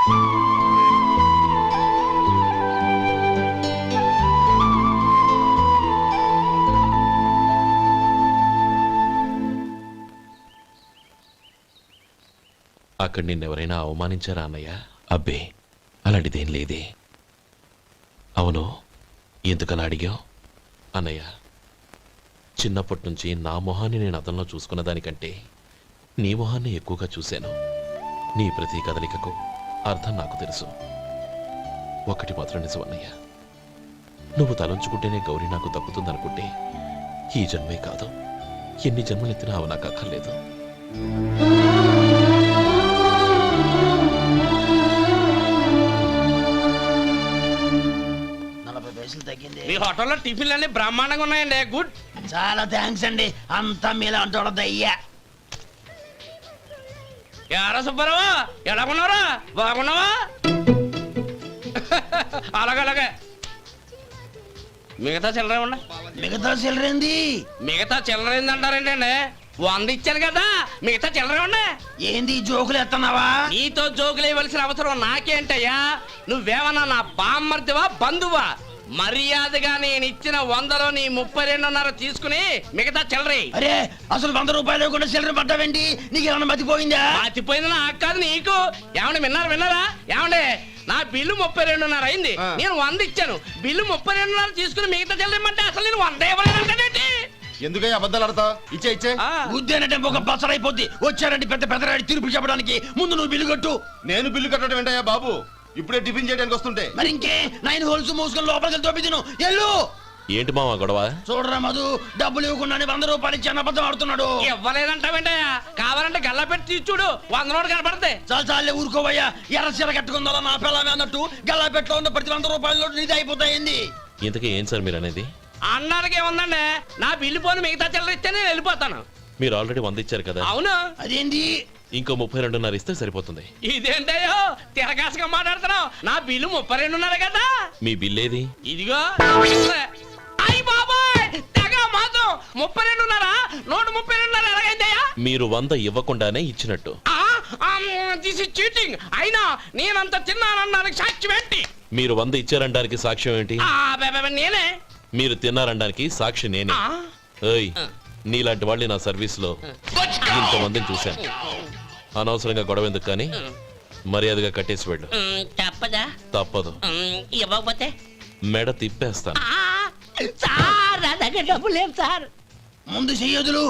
అక్కడ నిన్నెవరైనా అవమానించారా అన్నయ్య? అబ్బే, అలాంటిదేం లేదే. అవును, ఎందుకలా అడిగావు? అన్నయ్య, చిన్నప్పటి నుంచి నా మొహాన్ని నేను అతనిలో చూసుకున్న దానికంటే నీ మొహాన్ని ఎక్కువగా చూశాను. నీ ప్రతి కదలికకు అర్థం నాకు తెలుసు. ఒకటి మాత్రం నిజం అన్నయ్య, నువ్వు తలంచుకుంటేనే గౌరీ నాకు దక్కుతుందనుకుంటే ఈ జన్మే కాదు, ఎన్ని జన్మలెత్తినా అవి నాకు అక్కర్లేదు. మీ హోటల్లో టిఫిన్లు అన్ని బ్రహ్మాండంగా ఉన్నాయండి. గుడ్, చాలా థ్యాంక్స్ అండి. అంతా మీలా అంటోడదయ్యా. యారా సుబ్బారావు, ఎలాగున్నారా? బాగున్నావా? అలాగే మిగతా చిల్లర ఉన్నా. మిగతా చిల్లరేంది? మిగతా చిల్లర ఏందంటారండి అండి? 100 ఇచ్చాను కదా, మిగతా చిల్లర ఉన్నా. ఏంది జోకులు ఎత్తన్నావా? నీతో జోకులు ఇవ్వాల్సిన అవసరం నాకేంటయ్యా? నువ్వేమన్నా నా బామ్మర్దివా, బంధువా? మర్యాదగా నేను ఇచ్చిన 100లో నీ 32.5 తీసుకుని మిగతా చిల్లరి. అరే, అసలు 100 రూపాయలు కూడా చిల్లర పడ్డావేంటి? నీకేమన్నా మతిపోయిందా? మతిపోయింది నాకు కాదు, నీకు. ఏమండి విన్నారా? ఏమండి, నా బిల్లు 32.5 అయింది. నేను 100 ఇచ్చాను. బిల్లు 32.5 తీసుకుని మిగతా చిల్లరమంటే అసలు నేను 100 ఇవ్వలేదంటే ఎందుకయ్యా అబద్ధాలు ఆడతా? ఇచ్చే బుద్ధేనంటే ఒక బసరైపోద్ది. వచ్చారంటే పెద్ద పెద్దరాడి తీర్పు చెప్పడానికి ముందు నువ్వు బిల్లు కట్టు. నేను బిల్లు కట్టడం ఏంటయ్యా బాబు? ఇప్పుడే టిఫిన్ చేయడానికి వస్తుంటే. మరి ఇంకే 9 హోల్స్ మూసుకొని లోపలికి తోపి తిను. ఎల్లు. ఏంటి మావా గొడవ? చూడరా మధు, డబ్బులు ఇవ్వకుండానే 100 రూపాయలు ఇచ్చి అబద్ధం ఆడుతున్నాడు. ఇవ్వలేదంటావేంటయ్యా? కావాలంటే గల్లా పెట్టి తీర్చుడు, 100 నోటు కనపడతాయి. చాలే ఊరుకోవయ్యా. ఎర్ర చీర కట్టుకుందా నా పిల్లమే అన్నట్టు గల్లా పెట్లో ఉన్న ప్రతి 100 రూపాయలు నీది అయిపోతాయింది. ఇంతకీ ఏం సార్ మీరు అనేది? అన్నానికి ఏముందండి, నా బిల్లు పోని మిగతా చిల్లర ఇస్తే నేను వెళ్ళిపోతాను. మీరు ఆల్రెడీ 100 ఇచ్చారు కదా. అవును. అదేంటి? ఇంకో 32.5 ఇస్తే సరిపోతుంది. ఇదేంటయ్యో తిరగాసుగా మాట్లాడుతున్నావు? నా బిల్లు 32.5 కదా. మీ బిల్ ఏది? ఇదిగో. అయ్య బాబాయ్, తెగ మాతో 32.5, 132.5 ఎలాగైందయ్యా? మీరు 100 ఇవ్వకుండానే ఇచ్చినట్టు. This is cheating. అయినా నేనంత తిన్నానన్నానికి సాక్ష్యం ఏంటి? మీరు 100 ఇచ్చారనడానికి సాక్ష్యం ఏంటి? నేనే. మీరు తిన్నారనడానికి సాక్షి నేనే. ఏయ్, నీలాంటి వాళ్ళని నా సర్వీస్ లో ఇంతమందిని చూశాను. అనవసరంగా గొడవ ఎందుకు, కానీ మర్యాదగా కట్టేసి వెళ్ళు. తప్పదా? తప్పదు. ఇవ్వకపోతే మెడ తిప్పేస్తాను. సార్, నా దగ్గర డబ్బు లేదు సార్. ముందు చెయ్యదులు.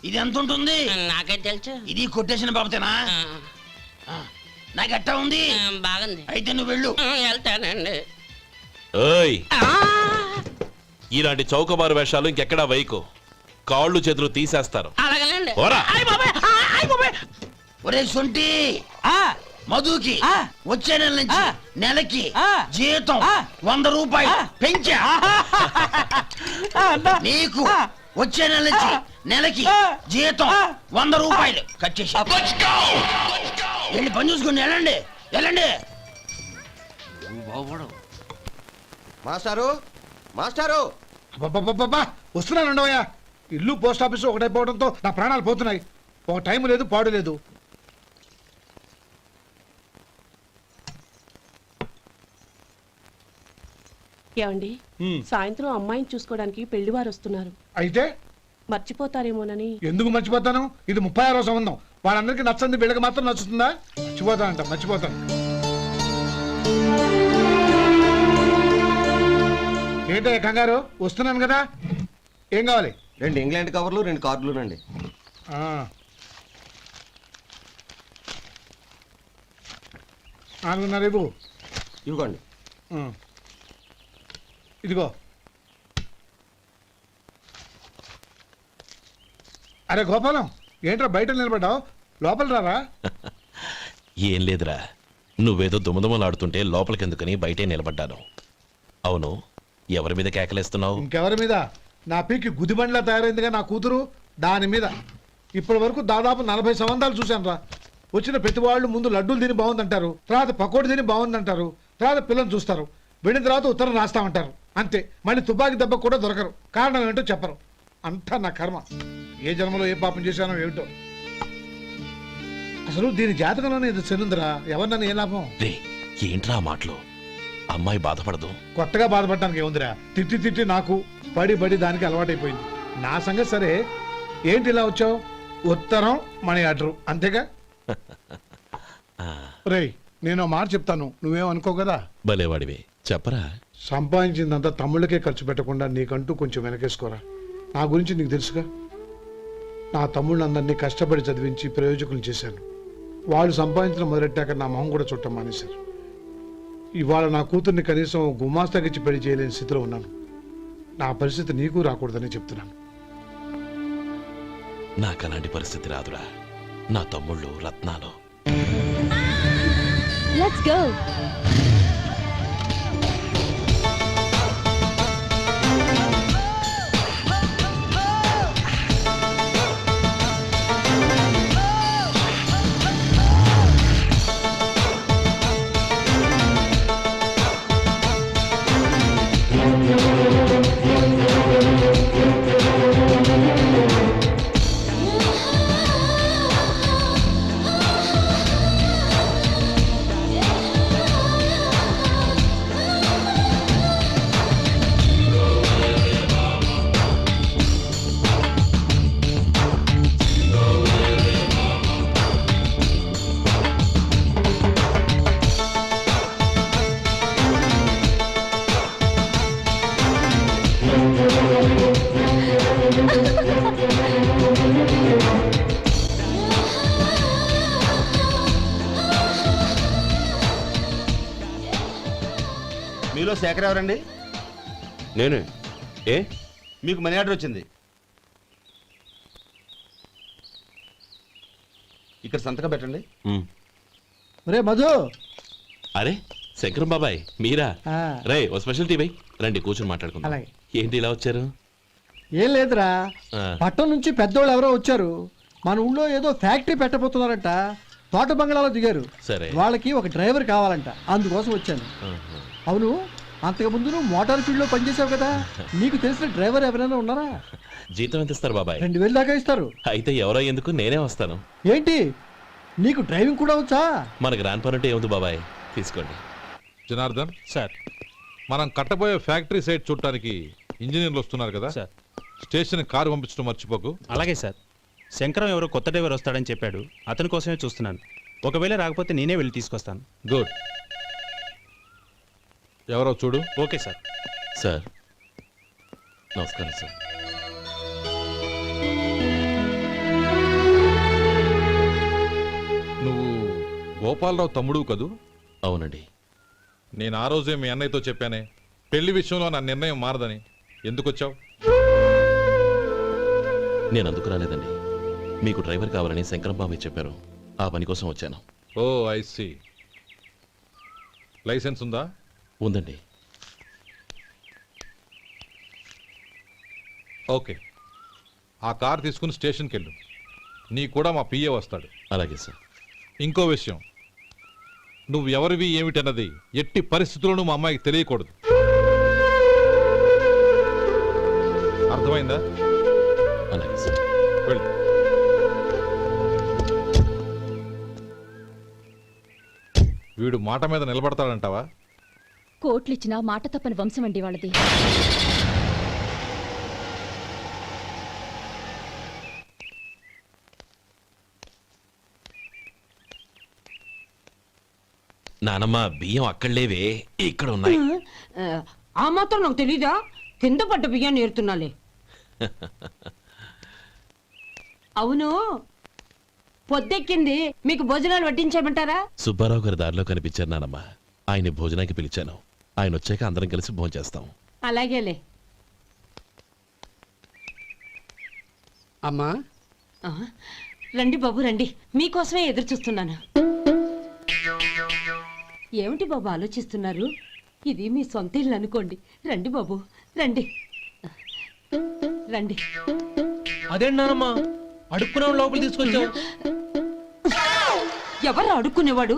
ఇది ఎంత ఉంటుంది? నాకే తెలుసు. ఇది కొట్టేసిన బాబతేనా? నాకు అట్టా ఉంది. బాగుంది. అయితే నువ్వు వెళ్ళు. వెళ్తానండి. ఏయ్, ఇలాంటి చౌకబారు వేషాలు ఇంకెక్కడా వైకు. కాళ్ళు చేతులు తీసేస్తారు. అలాగేనండి. ఒరే సొంటి, మధుకి వచ్చే నెల నుంచి నెలకి జీతం 100 రూపాయలు పెంచా. నీకు వచ్చే నెల నుంచి నెలకి జీతం 100 రూపాయలు కట్ చేసి వెళ్ళి పని చూసుకుని వెళ్ళండి. మాస్టారు, మాస్టారు, వస్తున్నాను. ఇల్లు పోస్ట్ ఆఫీసు ఒకటైపోవడంతో నా ప్రాణాలు పోతున్నాయి. ఒక టైం లేదు, పాడు లేదు. ఏమండి, సాయంత్రం అమ్మాయిని చూసుకోవడానికి పెళ్లివారు వస్తున్నారు. అయితే మర్చిపోతారేమోనని. ఎందుకు మర్చిపోతాను? ఇది 36వ సంబంధం. వాళ్ళందరికీ నచ్చంది, వీళ్ళకి మాత్రం నచ్చుతుందా? మర్చిపోతాను. ఏంటో కంగారు? వస్తున్నాను కదా. ఏం కావాలి? 2 ఇంగ్లాండ్ కవర్లు, 2 కార్డులు రండి. రేపు ఇవ్వండి. ఇదిగో. అరే గోపాలం, ఏంట్రా బయట నిలబడ్డావు? లోపల రారా. ఏం లేదురా, నువ్వేదో దుమదుమలాడుతుంటే లోపలికెందుకని బయటే నిలబడ్డాను. అవును, ఎవరి మీద కేకలేస్తున్నావు? ఇంకెవరి మీద? నా పీకి గుదిబండ్లా తయారైందిగా నా కూతురు, దాని మీద. ఇప్పటి వరకు దాదాపు 40 సంబంధాలు చూశాను రా. వచ్చిన ప్రతి వాళ్ళు ముందు లడ్డూలు తిని బాగుందంటారు, తర్వాత పకోడీ తిని బాగుందంటారు, తర్వాత పిల్లలు చూస్తారు, వెళ్ళిన తర్వాత ఉత్తరం రాస్తామంటారు. అంతే. మళ్ళీ తుపాకీ దెబ్బ కూడా దొరకరు. కారణం ఏంటో చెప్పరు. అంతా నా కర్మ. ఏ జన్మలో ఏ పాపం చేశానో ఏమిటో. అసలు దీని జాతకంలోనే ఇది చెల్లుందిరా. ఎవరినన్నా ఏ లాభం? రే ఏంట్రా ఆ మాటలు? అమ్మాయి బాధపడదు. కొత్తగా బాధపడటానికి ఏముందిరా? తిట్టి తిట్టి నాకు పడి దానికి అలవాటైపోయింది. నా సంగతి సరే, ఏంటి ఇలా వచ్చావు? ఉత్తరం మనీ ఆర్డర్ అంతేగా? రేయ్ నేను మాట చెప్తాను, నువ్వేం అనుకో కదా. భలేవాడివే, చెప్పరా. సంపాదించిందంతా తమ్ముళ్ళకే ఖర్చు పెట్టకుండా నీకంటూ కొంచెం వెనకేసుకోరా. నా గురించి నీకు తెలుసుగా. నా తమ్ముళ్ళందరినీ కష్టపడి చదివించి ప్రయోజకులు చేశాను. వాళ్ళు సంపాదించడం మొదలెట్టాక నా మొహం కూడా చుట్టం మానేశారు. ఇవాళ నా కూతుర్ని కనీసం గుమాస్తాకిచ్చి పెళ్లి చేయలేని స్థితిలో ఉన్నాను. నా పరిస్థితి నీకు రాకూడదని చెప్తున్నాను. నాకు అలాంటి పరిస్థితి రాదురా. నా తమ్ముళ్ళు రత్నాలు. Let's go. మీలో శేఖర్ ఎవరండి? నేనే. ఏ మీకు మనీ ఆర్డర్ వచ్చింది. ఇక్కడ సంతకం పెట్టండి. రే మధు. అరే శంకరం బాబాయ్ మీరా? ఆ. రే ఓ స్పెషల్ టీ బై. రండి కూర్చొని మాట్లాడుకుందాం. అలాగే. ఏంటి ఇలా వచ్చారు? ఏం లేదురా, ఆ. పట్టణం నుంచి పెద్దోళ్ళు ఎవరో వచ్చారు. మన ఊళ్ళో ఏదో ఫ్యాక్టరీ పెట్టబోతున్నారంట. తోట బంగ్లాలో దిగారు. సరే. వాళ్ళకి ఒక డ్రైవర్ కావాలంట, అందుకోసం వచ్చాను. ఆహా. అవును, అంతకు ముందు నువ్వు మోటార్ ఫీల్డ్ లో పనిచేసావు కదా, నీకు తెలిసిన డ్రైవర్ ఎవరైనా ఉన్నారా? జీతం ఎంత ఇస్తారు బాబాయ్? 2000 దాకా ఇస్తారు. అయితే ఎవరో ఎందుకు, నేనే వస్తాను. ఏంటి, నీకు డ్రైవింగ్ కూడా వచ్చా? మనకు రాని పని అంటే ఏముంది బాబాయ్, తీసుకోండి. జనార్దన్ సార్. మనం కట్టబోయే ఫ్యాక్టరీ సైట్ చూడటానికి ఇంజనీర్లు వస్తున్నారు కదా సార్. స్టేషన్ కారు పంపించడం మర్చిపోకు. అలాగే సార్. శంకరం ఎవరో కొత్త డ్రైవర్ వస్తాడని చెప్పాడు, అతని కోసమే చూస్తున్నాను. ఒకవేళ రాకపోతే నేనే వెళ్ళి తీసుకొస్తాను. గుడ్. ఎవరో చూడు. Okay sir. సార్ నమస్కారం సార్. నువ్వు గోపాలరావు తమ్ముడు కదూ? అవునండి. నేను ఆ రోజే మీ అన్నయ్యతో చెప్పానే, పెళ్లి విషయంలో నా నిర్ణయం మారదని. ఎందుకు వచ్చావు? నేను అందుకు రాలేదండి. మీకు డ్రైవర్ కావాలని శంకరం బాబాయ్ చెప్పారు, ఆ పని కోసం వచ్చాను. ఓ ఐ సీ. లైసెన్స్ ఉందా? ఉందండి. ఓకే, ఆ కార్ తీసుకుని స్టేషన్కి వెళ్ళు. నీ కూడా మా పిఏ వస్తాడు. అలాగే సార్. ఇంకో విషయం, నువ్వు ఎవరివి ఏమిటన్నది ఎట్టి పరిస్థితుల్లోనూ మా అమ్మాయికి తెలియకూడదు. అర్థమైందా? అలాగే సార్. వెళ్ళు. వీడు మాట మీద నిలబడతాడంటావా? కోట్లిచ్చినా మాట తప్పని వంశం అండి వాళ్ళది. నానమ్మ బియ్యం అక్కడలేవే, ఇక్కడ ఉన్నాయి. ఆ మాత్రం నాకు తెలీదా? కింద పడ్డ బియ్యాన్ని ఏరుతున్నాలే. అవును, పొద్దెక్కింది, మీకు భోజనాలు వడ్డించేయమంటారా? సుబ్బారావు గారి దారిలో కనిపించారు నానమ్మ. ఆయన భోజనానికి పిలిచాను. ఆయన వచ్చాక అందరం కలిసి భోజనం చేస్తాం. అలాగేలే. అమ్మా ఆ, రండి బాబు రండి, మీకోసమే ఎదురు చూస్తున్నాను. ఏమిటి బాబు ఆలోచిస్తున్నారు? ఇది మీ సొంత ఇల్లు అనుకోండి. రండి బాబు రండి రండి. అదేంటమ్మా అడుక్కునే లోపల తీసుకొచ్చావు? ఎవరు అడుక్కునేవాడు?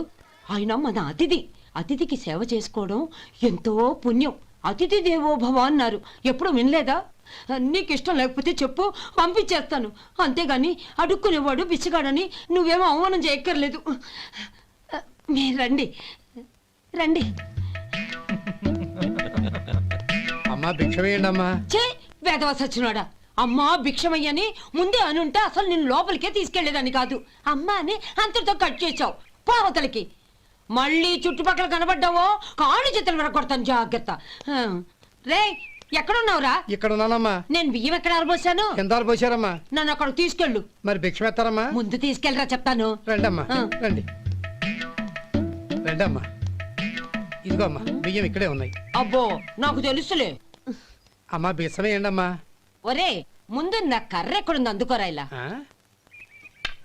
ఆయన మన అతిథి. అతిథికి సేవ చేసుకోవడం ఎంతో పుణ్యం. అతిథి దేవో భవ అన్నారు, ఎప్పుడు వినలేదా? నీకు ఇష్టం లేకపోతే చెప్పు, పంపించేస్తాను. అంతేగాని అడుక్కునేవాడు బిచ్చగాడని నువ్వేమో అవమానం చేయక్కర్లేదు. మీరు రండి రండి. అమ్మా భిక్ష వేయండి అమ్మా. చే వేదవ సచ్చినాడా, అమ్మా భిక్షమయ్యని ముందే అనుంటే అసలు నేను లోపలికే తీసుకెళ్లేదని కాదు. అమ్మా అని అంతటితో కట్ చేసావు. పావతలకి మళ్ళీ చుట్టుపక్కల కనబడ్డావో కాళ్ళు చేతులు విరగొడతాను, జాగ్రత్త. రే ఎక్కడున్నావురా? ఇక్కడ ఉన్నానమ్మా. నేను బియ్యం ఎక్కడ ఆరబోసాను? ఎంత పోసారమ్మా? నన్ను అక్కడ తీసుకెళ్ళు. మరి భిక్ష పెడతారమ్మా? ముందు తీసుకెళ్ళరా చెప్తాను. రండమ్మా ఆ. రండి రండమ్మా. ఇదిగో అమ్మా బియ్యం ఇక్కడే ఉన్నాయి. అబ్బో నాకు తెలుసులే. అమ్మా బిచ్చం వేయండి అమ్మా. ఒరే ముందు నా కర్ర ఎక్కడుంది, అందుకోరా ఇలా.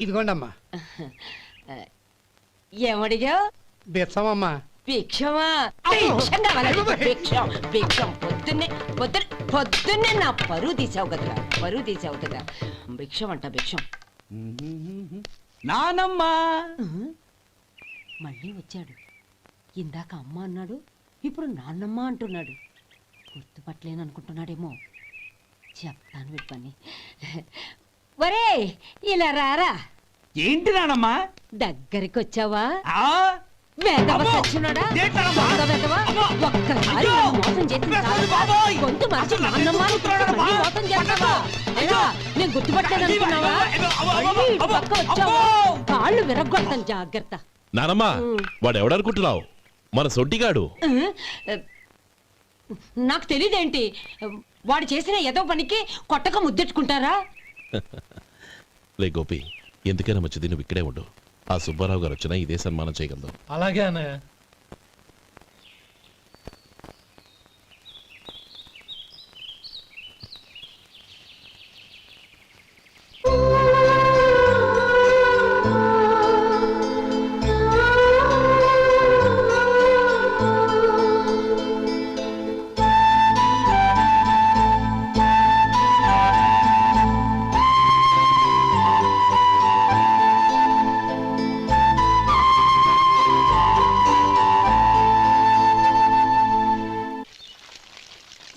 ఇదిగోండి అమ్మా. ఏమడిగా? బిచ్చమమ్మా. భిక్షమా? భిక్షం కావాలండి, భిక్షం భిక్షం. పొద్దున్నే నా పరువు తీసావు కదరా, పరువు తీసావు కదా. భిక్షం అంట భిక్షం. నానమ్మా మళ్ళీ వచ్చాడు. ఇందాక అమ్మ అన్నాడు, ఇప్పుడు నాన్నమ్మ అంటున్నాడు. గుర్తుపట్టలేననుకుంటున్నాడేమో. చెప్తాను వీడి పని. ఒరే ఇలా రారా. ఏంటి నానమ్మా? దగ్గరికి వచ్చావా? ఆ? వేదవ అమ్మో! సచ్చినోడా? ఏంటమ్మా? దొంగ వేదవ? అమ్మో! ఒక్కసారి అయ్యో! నన్ను మోసం చేసింది వేస్తాను చాలు. బాబోయ్! గొంతు మార్చి నాన్నమ్మ అని కూతురాడా మళ్ళీ బా? మోసం చేస్తావా? అయ్యో! ఏరా, నేను గుర్తుపట్టలేదనుకున్నావా? మళ్ళీ ఇటు పక్క వచ్చావా? కాళ్ళు విరగ్గొడతాను, జాగ్రత్త. నానమ్మా వాడు ఎవడనుకుంటున్నావు? మన సొంటిగాడు. నాకు తెలియదేంటి, వాడు చేసిన ఏదో పనికి కొట్టక ముద్దెట్టుకుంటారా? లే గోపి, ఎందుకైనా మంచిది నువ్వు ఇక్కడే ఉండు. ఆ సుబ్బారావు గారు వచ్చినా ఇదే సన్మానం చేయగలదు. అలాగే అన్నయ్య.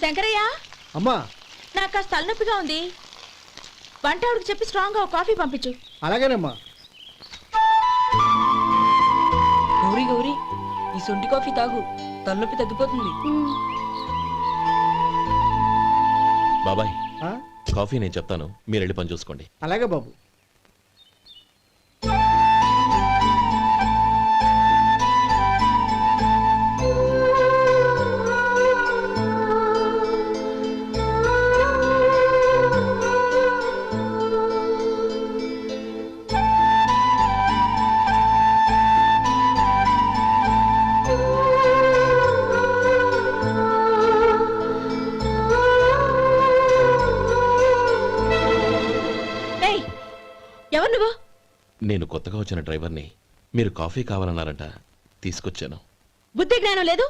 శంకరయ్య, అమ్మా నాకు కాస్త తలనొప్పిగా ఉంది. వంట ఆవిడకి చెప్పి స్ట్రాంగ్ గా కాఫీ పంపించు. అలాగేనమ్మా. గౌరీ గౌరీ, ఈ సొంటి కాఫీ తాగు, తలనొప్పి తగ్గిపోతుంది. బాబాయ్ ఆ? కాఫీ నేను చెప్తాను, మీరు వెళ్ళి పని చూసుకోండి. అలాగే బాబు. ఎవరు నువ్వు? నేను కొత్తగా వచ్చిన డ్రైవర్ని. మీరు కాఫీ కావాలన్నారంట, తీసుకొచ్చాను. బుద్ధి జ్ఞానం లేదు.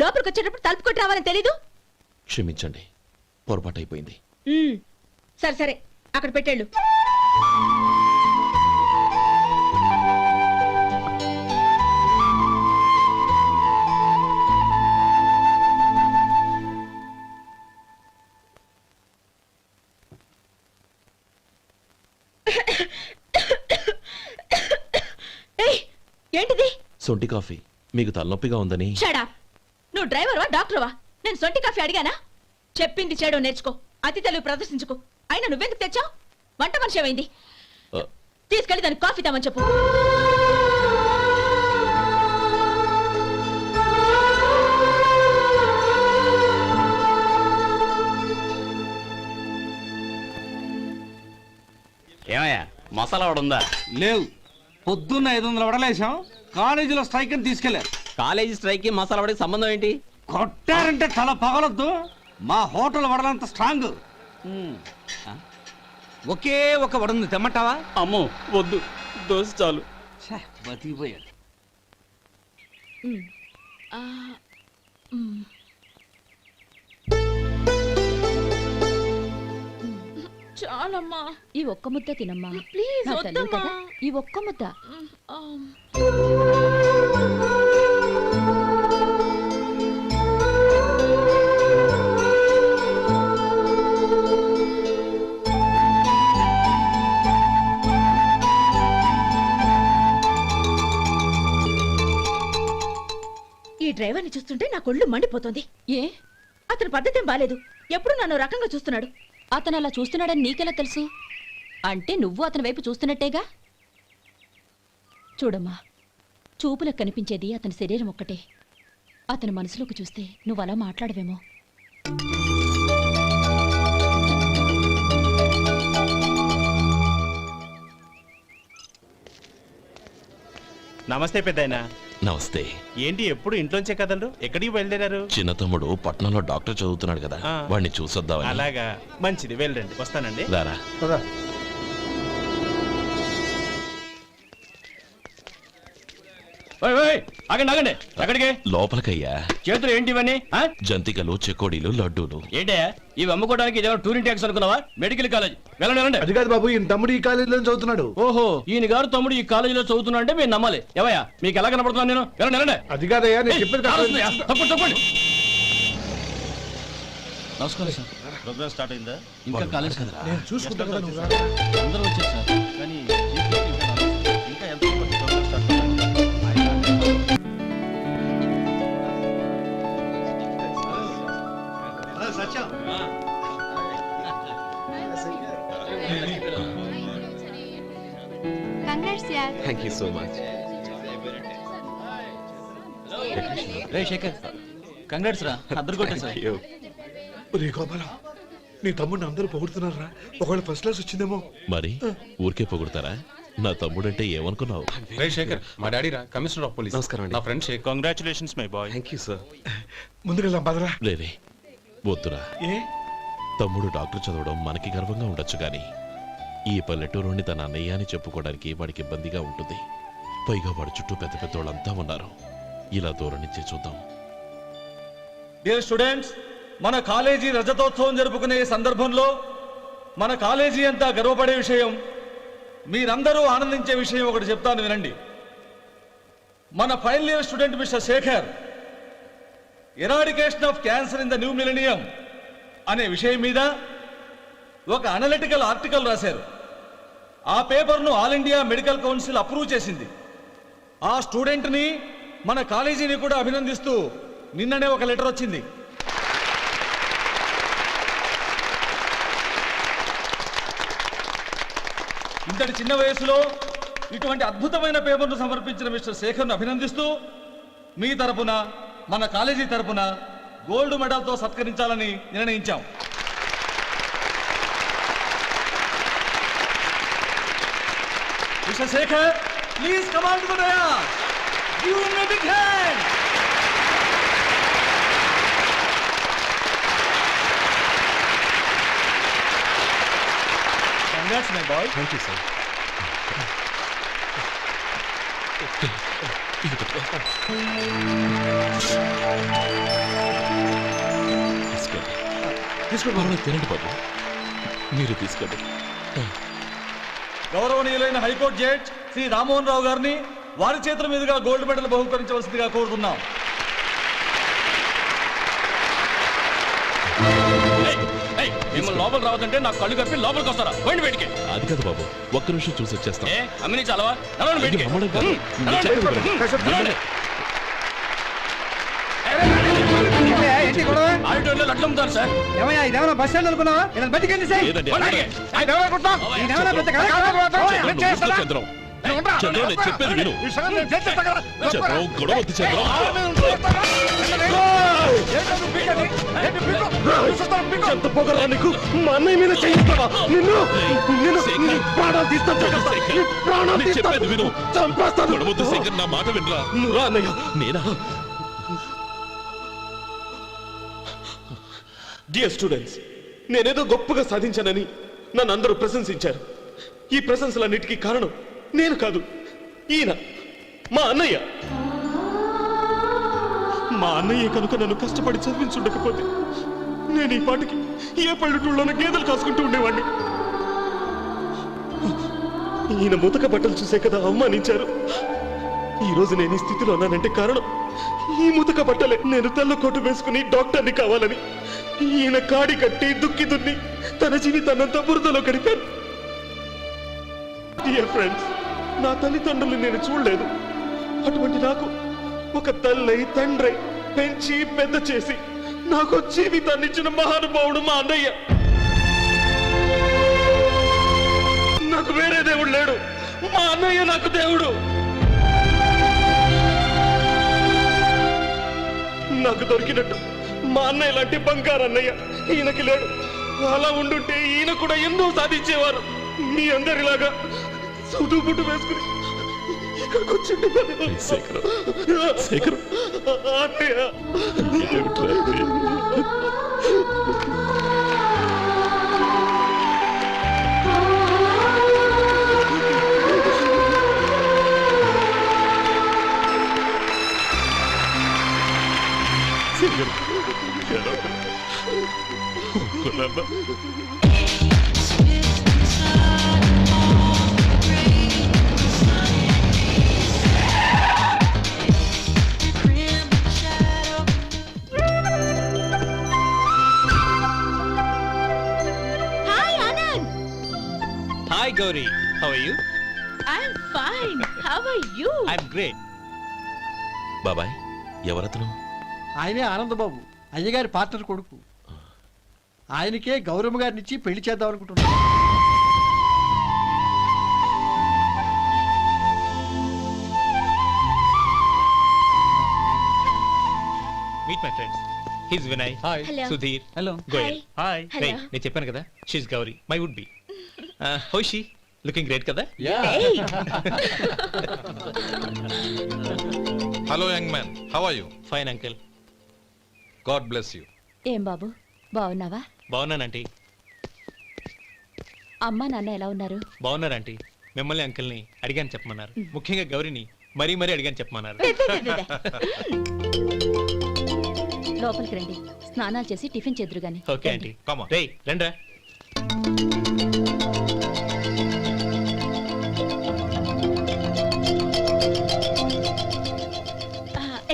లోపలికి వచ్చేటప్పుడు తలుపు కొట్టి రావాలని తెలీదు. క్షమించండి, పొరపాటు అయిపోయింది. సరే సరే, అక్కడ పెట్టేళ్ళు. ఏంటిది? సొంటి కాఫీ. మీకు తలనొప్పిగా ఉందని. షడా, నువ్వు డ్రైవర్వా డాక్టర్వా? నేను సొంటి కాఫీ అడిగానా? చెప్పింది చేయడం నేర్చుకో, అతి తెలివి ప్రదర్శించుకో. అయినా నువ్వెందుకు తెచ్చావు? వంట మనిషి ఏమైంది? తీసుకెళ్ళి దానికి కాఫీ తామని చెప్పు. ఏమయ్యా మసాలా వాడు ఉందా? లేవు. పొద్దున్న 500 వడలేసాం. కాలేజీలో స్ట్రైక్ అని తీసుకెళ్లారు. కాలేజీ స్ట్రైక్ కి మసాలా వాడికి సంబంధం ఏంటి? కొట్టారంటే తల పగలొద్దు. మా హోటల్ వడలంత స్ట్రాంగ్. ఒకే ఒక వడుంది, తెమ్మంటావా? అమ్మో వద్దు, దోశ చాలు. బతికిపోయాడు. చాలమ్మా, ఈ ఒక్క ముద్ద తినమ్మా. ప్లీజ్ నా తల్లి వద్దమ్మా. కదా, ఈ ఒక్క ముద్ద. డ్రైవర్ని చూస్తుంటే నా కొళ్ళు మండిపోతుంది. ఏ అతని పద్ధతేం బాలేదు. ఎప్పుడు నన్ను రకంగా చూస్తున్నాడు. అతను అలా చూస్తున్నాడని నీకెలా తెలుసు? అంటే నువ్వు అతని వైపు చూస్తున్నట్టేగా. చూడమ్మా, చూపులకు కనిపించేది అతని శరీరం ఒక్కటే. అతని మనసులోకి చూస్తే నువ్వు అలా మాట్లాడవేమో. నమస్తే పెద్దాయనా. నమస్తే. ఏంటి ఎప్పుడు ఇంట్లోంచే కదలరు? ఎక్కడికి బయలుదేరారు? చిన్న తమ్ముడు పట్నంలో డాక్టర్ చదువుతున్నాడు కదా, ఆ. వాడిని చూసొద్దామని. అలాగా, మంచిది, వెళ్ళండి. వస్తానండి. రారా. పద. ఆగండి ఆగండి, ఎక్కడికి? లోపలికయ్యా. చేతులు ఏంటి ఇవన్నీ? జంతికలు, చెకోడీలు, లడ్డూలు. ఏంటే ఇవి అమ్ముకోవడానికి ఇదేమో టూరింగ్ ట్యాక్స్ అనుకున్నావా? మెడికల్ కాలేజ్, వెళ్ళండి వెళ్ళండి. అది కాదు బాబు, ఈయన తమ్ముడు ఈ కాలేజీలో చదువుతున్నాడు. ఓహో, ఈయన గారు తమ్ముడు ఈ కాలేజీలో చదువుతున్నా అంటే మీరు నమ్మాలి. ఎవయా మీకు ఎలా కనపడుతున్నాను నేను? వెళ్ళండి వెళ్ళండి. అది కాదయ్యా, నేను చెప్పేది కాదు. తప్పండి తప్పండి. నమస్కారం సార్. ప్రోగ్రామ్ స్టార్ట్ అయిందా? ఇంకా కాలేజ్ కదా, నేను చూసుకుంటా కదా, నువ్వు రా. అందరూ వచ్చారు సార్. కానీ ఇంకా ఎంత ప్రోగ్రామ్ స్టార్ట్ అవ్వాలి? Thank you so much. రే శేఖర్, కంగ్రాట్స్ రా, అద్దరు కొట్టే సార్. ఒరే గోపాలం, నీ తమ్ముడిని అందరూ పొగుడుతున్నారా? ఒకవేళ ఫస్ట్ క్లాస్ వచ్చిందేమో. మరి ఊరికే పొగుడతారా? నా తమ్ముడంటే ఏమనుకున్నావు? రే శేఖర్, మా డాడీ రా, కమిషనర్ ఆఫ్ పోలీస్. నమస్కారం అండి. నా friend Shekhar. Congratulations my boy. Thank you sir. ముందుకెళ్దాం పదరా. లేదే, వద్దురా. ఏ తమ్ముడు డాక్టర్ చదవడం మనకి గర్వంగా ఉండొచ్చు కానీ ఈ పల్లెటూరుని తన అన్నయ్య అని చెప్పుకోవడానికి వాడికి ఇబ్బందిగా ఉంటుంది. పైగా వాడి చుట్టూ పెద్ద పెద్దోళ్ళంతా ఉన్నారు. ఇలా దూరం నుంచే చూద్దాం. డియర్ స్టూడెంట్స్, మన కాలేజీ రజతోత్సవం జరుపుకునే సందర్భంలో మన కాలేజీ అంతా గర్వపడే విషయం, మీరందరూ ఆనందించే విషయం ఒకటి చెప్తాను వినండి. మన final year student mister Shekhar eradication of cancer in the new millennium అనే విషయం మీద ఒక అనలిటికల్ ఆర్టికల్ రాశారు. ఆ పేపర్ను all India medical council approve చేసింది. ఆ స్టూడెంట్ని, మన కాలేజీని కూడా అభినందిస్తూ నిన్ననే ఒక లెటర్ వచ్చింది. ఇంతటి చిన్న వయసులో ఇటువంటి అద్భుతమైన పేపర్ను సమర్పించిన మిస్టర్ శేఖర్ను అభినందిస్తూ మీ తరపున, మన కాలేజీ తరపున గోల్డ్ మెడల్తో సత్కరించాలని నిర్ణయించాం. Mister Shekhar, please come on to the dais. Give him a big hand. Congrats my boy. Thank you sir. తీసుకోండి, తినండి బాబు. మీరు తీసుకోండి. గౌరవనీయులైన హైకోర్టు జడ్జ్ శ్రీ రామ్మోహన్ రావు గారిని వారి చేతుల మీదుగా గోల్డ్ మెడల్ బహుకరించవలసిందిగా కోరుతున్నాం. మిమ్మల్ని లోపల రావద్దంటే నాకు కళ్ళు కప్పి లోపలికి వస్తారా? పోయింది బయటికి. అది కాదు బాబు, ఒక్క నిమిషం చూసి వచ్చేస్తాం. అమ్మిని చాలవా? నడవండి బయటికి. మమ్మల్ని కాదు, మీరు చెప్పండి. నడవండి. ఆడిటోరియంలో లడ్లు అమ్ముతారు సార్. ఏమయ్యా, ఇదేమన్నా బస్ స్టాండ్ అనుకున్నావా? ఇలా బతికేంటి సార్? లేదండి. ఇదేమన్నా పెద్ద కళ? చంద్రం, చంద్రం, నేను చెప్పేది విను. చంద్రం, గొడవ వద్దు చంద్రం. ఎంత పొగరా నీకు? మా అన్నయ్య మీద చేయిస్తావా? నిన్ను ప్రాణాలు తీస్తాను. చెప్పేది విను. చంపేస్తాను. గొడవద్దు శేఖర్, నా మాట వినరా. నువ్వు రా అన్నయ్య. నేనా? డియర్ స్టూడెంట్స్, నేనేదో గొప్పగా సాధించానని నన్ను అందరూ ప్రశంసించారు. ఈ ప్రశంసలన్నిటికీ కారణం నేను కాదు, ఈయన మా అన్నయ్య. మా అన్నయ్య కనుక నన్ను కష్టపడి చదివించుండకపోతే నేను ఈ పాటికి ఏ పల్లెటూళ్ళలోనూ గేదెలు కాసుకుంటూ ఉండేవాడిని. ఈయన ముతక బట్టలు చూసే కదా అవమానించారు. ఈ రోజు నేను ఈ స్థితిలో ఉన్నానంటే కారణం ఈ ముతక బట్టలే. నేను తెల్ల కోటు వేసుకుని డాక్టర్ని కావాలని ఈయన కాడి కట్టి దుక్కి దున్ని తన జీవితాన్నంతా బురదలో గడిపాను. డియర్ ఫ్రెండ్స్, నా తల్లిదండ్రులు నేను చూడలేదు. అటువంటి నాకు ఒక తల్లై తండ్రై పెంచి పెద్ద చేసి నాకు జీవితాన్ని ఇచ్చిన మహానుభావుడు మా అన్నయ్య. నాకు వేరే దేవుడు లేడు, మా అన్నయ్య నాకు దేవుడు. నాకు దొరికినట్టు మా అన్నయ్య లాంటి బంగారు అన్నయ్య ఈయనకి లేడు. అలా ఉండుంటే ఈయన కూడా ఎన్నో సాధించేవారు. మీ అందరిలాగా సూటు బుట్టు వేసుకుని ఇక్కడికి వచ్చిండు అన్నయ్య. Hi Anand. Hi Gauri, how are you? I'm fine. How are you? I'm great. బాబాయ్, ఎవరతను? ఆయనే ఆనందబాబు, అయ్యగారి పార్ట్నర్ కొడుకు. ఆయనకే గౌరమ్మ గారిని ఇచ్చి పెళ్లి చేద్దాం అనుకుంటున్నాను. Meet my friends. He's Vinay. Hi. Hello. Sudheer. Hello. Goyal. Hi. Hello. నేను చెప్పాను కదా, she's Gauri, my would be. How she? Looking great కదా? Hey. Hello young man, how are you? Fine uncle. God bless you. ఏం బాబు, బాగున్నావా? బాగున్నానంటీ. అమ్మా నాన్న ఎలా ఉన్నారు? బాగున్నారంటీ. మిమ్మల్ని అంకుల్ని అడిగాను చెప్పమన్నారు. ముఖ్యంగా గౌరీని మరీ మరీ అడిగాను చెప్పమన్నారు. లోపలికి రండి, స్నానాలు చేసి టిఫిన్ చేద్దురు గాని. Okay aunty. Come on. రేయ్ రండ్రా.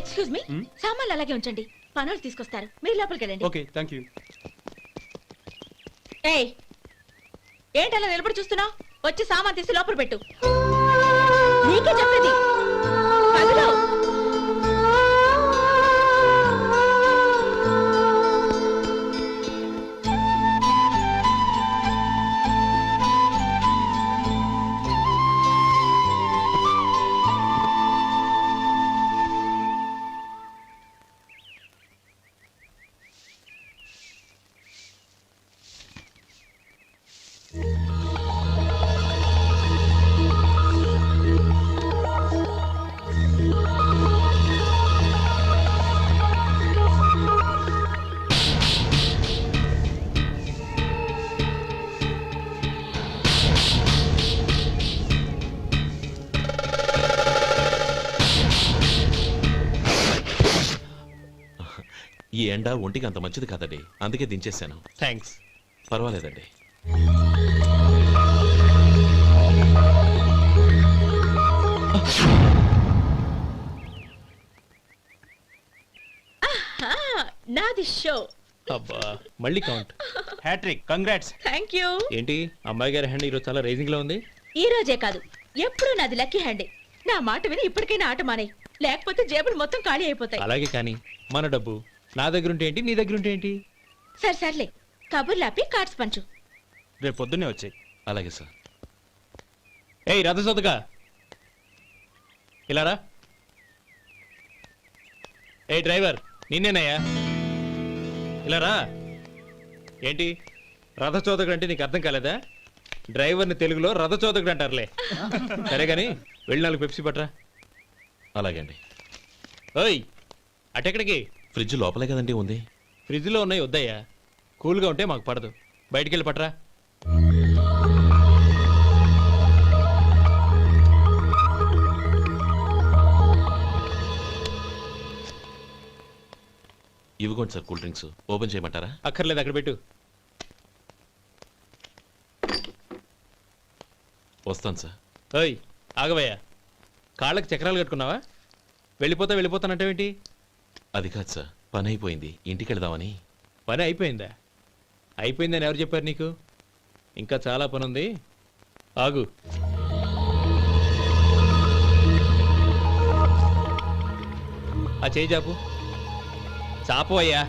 ఎక్స్క్యూజ్ మీ, సామాన్లు అలాగే ఉంచండి, పనులు తీసుకొస్తారు. మీరు లోపలికి వెళ్ళండి. Okay, thank you. ఏయ్, ఏంటలా నిలబడి చూస్తున్నావు? వచ్చి సామాన్ తీసి లోపల పెట్టు. నీకే చెప్పేది. కదులు. ఈ ఎండ ఒంటికి అంత మంచిది కాదండి, అందుకే దించేశాను. థ్యాంక్స్. పర్వాలేదండి. నాది షో. అబ్బా, మళ్ళీ count. Hattrick, congrats. Thank you. ఏంటి అమ్మాయి గారి హ్యాండ్ ఈరోజు చాలా రైజింగ్ లో ఉంది? ఈ రోజే కాదు, ఎప్పుడు నాది లక్కీ హ్యాండే. నా మాట విని ఇప్పటికైనా ఆట మానే, లేకపోతే జేబులు మొత్తం ఖాళీ అయిపోతాయి. అలాగే కానీ మన డబ్బు నా దగ్గర ఉంటే ఏంటి, నీ దగ్గర ఉంటే ఏంటి? సరే సర్లే, కబుర్లాపి కార్డ్స్ పంచు. రేపు పొద్దున్నే వచ్చాయి. అలాగే సార్. ఏయ్ రథసోదగా, ఇలా రా. ఏ డ్రైవర్, నిన్నేనయ్యా, ఇలా రా. ఏంటి రథచోదకుడు అంటే నీకు అర్థం కాలేదా? డ్రైవర్ని తెలుగులో రథచోదకుడు అంటారులే. సరే కానీ వెళ్ళి 4 పెప్సీ పట్రా. అలాగే అండి. ఓయ్, అటెక్కడికి? ఫ్రిడ్జ్ లోపలే కదండి ఉంది. ఫ్రిడ్జ్లో ఉన్నాయి వద్దయ్యా, కూల్గా ఉంటే మాకు పడదు. బయటికి వెళ్ళి పట్రా. ఇవ్వకోండి సార్, కూల్ డ్రింక్స్. ఓపెన్ చేయమంటారా? అక్కర్లేదు, అక్కడ పెట్టు. వస్తాను సార్. ఓయ్ ఆగవయ్యా, కాళ్ళకి చక్రాలు కట్టుకున్నావా? వెళ్ళిపోతానంటావేంటి? అది కాదు సార్, పని అయిపోయింది, ఇంటికి వెళదామని. పని అయిపోయిందా? అయిపోయిందని ఎవరు చెప్పారు నీకు? ఇంకా చాలా పని ఉంది, ఆగు. ఆ చేయి చాపు. చాపు అయ్యా.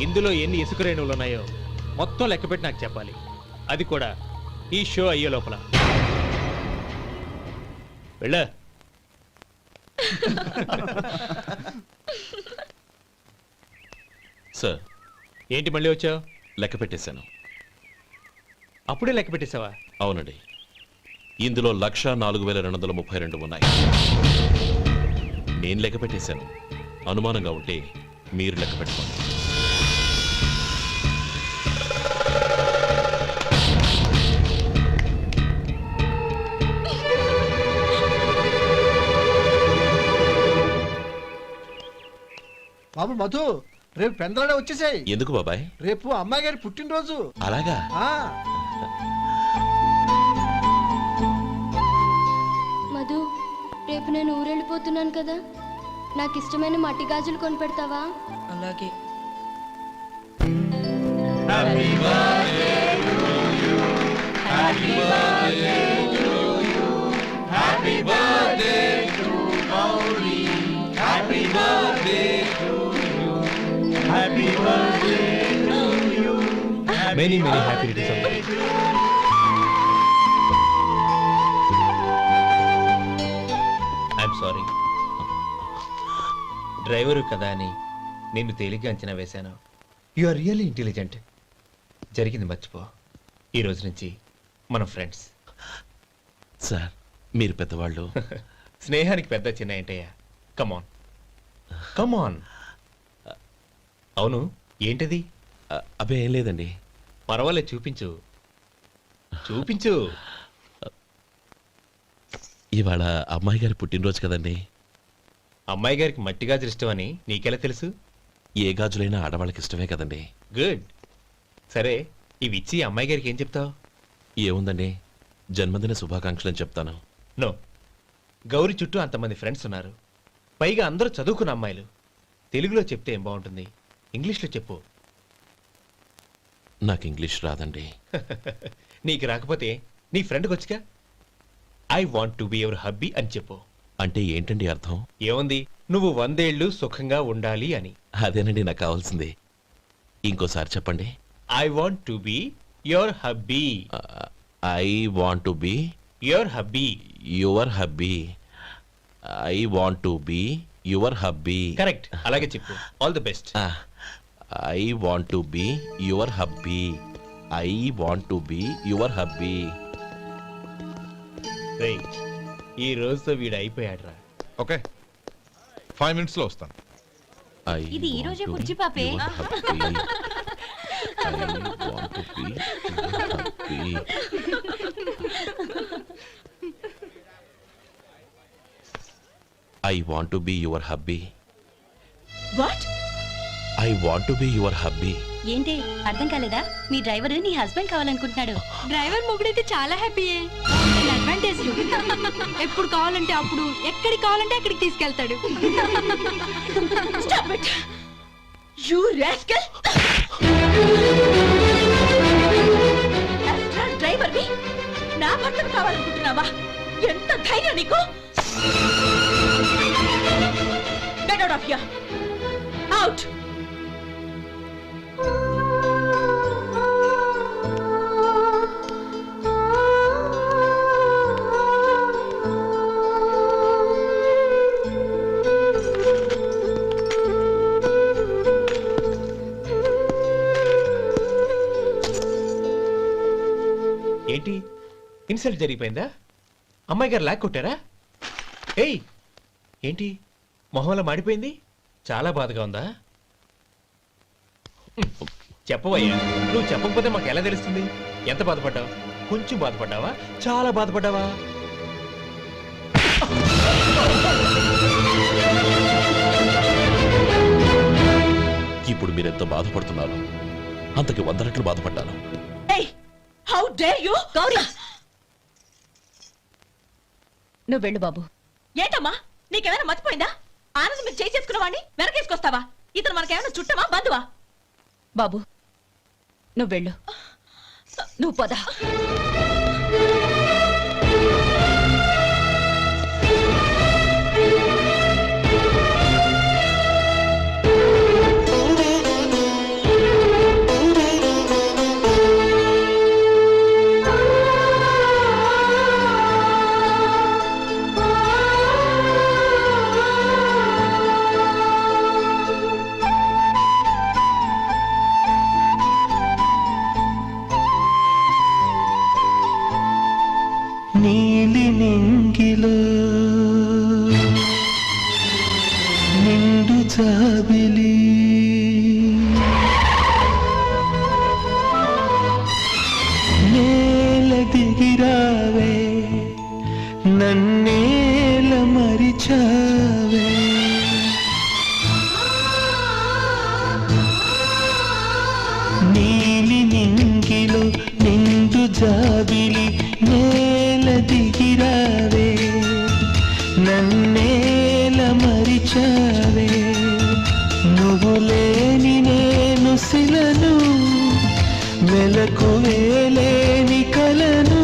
ఇందులో ఎన్ని ఇసుక రేణువులు ఉన్నాయో మొత్తం లెక్కపెట్టి నాకు చెప్పాలి. అది కూడా ఈ షో అయ్యే లోపల. వెళ్ళ. సార్, ఏంటి మళ్ళీ వచ్చావు? లెక్క పెట్టేశాను. అప్పుడే లెక్క పెట్టేశావా? అవునండి. ఇందులో 1,04,232 ఉన్నాయి. నేను లెక్క పెట్టేశాను. అనుమానంగా ఉంటే మీరు లెక్క పెట్టుకోండి. బాబు మధు, రేపు పెందలాడే వచ్చేసాయి. ఎందుకు బాబాయ్? రేపు అమ్మాయి గారి పుట్టినరోజు. అలాగా? మధు, రేపు నేను ఊరెళ్ళిపోతున్నాను కదా, నాకు ఇష్టమైన మట్టి గాజులు కొనిపెడతావా? అలాగే. Many happy returns of the day. I'm sorry. Driver కదా అని నిన్ను తేలిగ్గా అంచనా వేశాను. You are really intelligent. జరిగింది మర్చిపో. ఈ రోజు నుంచి మనం ఫ్రెండ్స్. సార్, మీరు పెద్దవాళ్ళు. స్నేహానికి పెద్ద చిన్న ఏంటయ్యా? కమాన్ కమాన్. అవును, ఏంటది? అబ్బే ఏం లేదండి. పర్వాలేదు, చూపించు చూపించు. ఇవాళ అమ్మాయి గారి పుట్టినరోజు కదండి. అమ్మాయి గారికి మట్టి గాజులు ఇష్టమని నీకెలా తెలుసు? ఏ గాజులైనా ఆడవాళ్ళకి ఇష్టమే కదండి. గుడ్. సరే, ఇవి ఇచ్చి అమ్మాయి గారికి ఏం చెప్తావు? ఏముందండి, జన్మదిన శుభాకాంక్షలని చెప్తాను. నో, గౌరీ చుట్టూ అంతమంది ఫ్రెండ్స్ ఉన్నారు. పైగా అందరూ చదువుకున్న అమ్మాయిలు. తెలుగులో చెప్తే ఏం బాగుంటుంది? ఇంగ్లీష్లో చెప్పు. నాకు ఇంగ్లీష్ రాదండి. నీకు రాకపోతే నీ ఫ్రెండ్కి వచ్చిగా I want to be your hubby అని చెప్పు. అంటే ఏంటండి అర్థం? ఏముంది, నువ్వు 100 ఏళ్ళు సుఖంగా ఉండాలి అని. అదేనండి నాకు కావాల్సింది. ఇంకోసారి చెప్పండి. I want to be your hubby. I want to be your hubby. Your hubby. I want to be your hubby. Correct, అలాగే చెప్పు. All the best. I want to be your hubby. I want to be your hubby. ఈ రోజుతో వీడు అయిపోయాడురా. Okay, 5 minutes లో వస్తాను. ఇది ఈ రోజే కుర్చీ పాపే. I want to be your hubby. What? I want to be your hubby. ఏంటి అర్థం కాలేదా? మీ డ్రైవర్ నీ హస్బెండ్ కావాలనుకుంటున్నాడు. డ్రైవర్ మొగుడైతే చాలా హ్యాపీయే. అడ్వాంటేజ్లు. ఎప్పుడు కావాలంటే అప్పుడు, ఎక్కడికి కావాలంటే అక్కడికి తీసుకెళ్తాడు. Stop it! You rascal! Driver వి నా భర్తను కావాలనుకుంటున్నావా? ఎంత ధైర్యం నీకు? Get out of here! Out! ఏంటి, ఇన్సల్ట్ జరిగిపోయిందా? అమ్మాయి గారు లాక్ కొట్టారా? ఏయ్, ఏంటి మొహంలో మాడిపోయింది? చాలా బాధగా ఉందా? చెప్పవయ్యా. నువ్వు చెప్పకపోతే మాకు ఎలా తెలుస్తుంది? ఎంత బాధపడ్డావు? కొంచెం బాధపడ్డావా? చాలా బాధపడ్డావా? ఇప్పుడు మీరెంత బాధపడుతున్నారు, అంతకి 100 రెట్లు బాధపడ్డాను. How dare you? గౌరీ, నువ్వు వెళ్ళు బాబు. ఏంటమ్మా, నీకేమైనా మర్చిపోయిందా? ఆనందం మీరు చేసుకున్న వాడిని వెనకేసుకొస్తావా? ఇతను మనకేమైనా చుట్టమా బంధువా? బాబు నువ్వు వెళ్ళు. నువ్వు పద. నీలి నింగిలో నిండు జాబిలి నేల దిగిరావే నన్నేల మరిచావే నీలి నింగిలో నిండు జాబిలి నేల దిగిరావే నన్నేల మరిచావే నువ్వు లేని నేను శిలను మెలకువేలేని కలను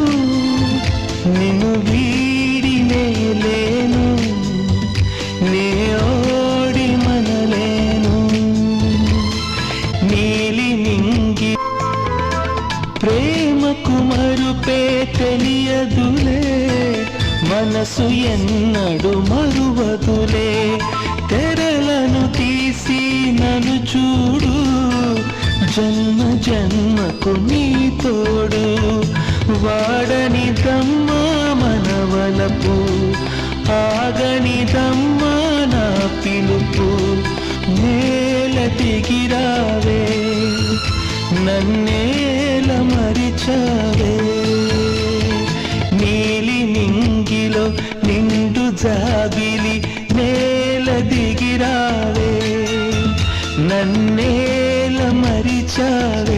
నిన్ను వీడినే లేను నే ఓడి మనలేను నీలి నింగి ప్రేమకు మరుపే తెలియదులే మనసు ఎన్నడు మరువదులే తెరలను తీసి నన్ను చూడు జన్మ జన్మకు నీ తోడు వాడని దమ్మ మనవలపు ఆగని దమ్మ నా పిలుపు నేల దిగిరావే నన్నేల మరిచావే నీలి నింగిలో నిండు జాబిలి నేల దిగిరావే నన్నేల మరిచావే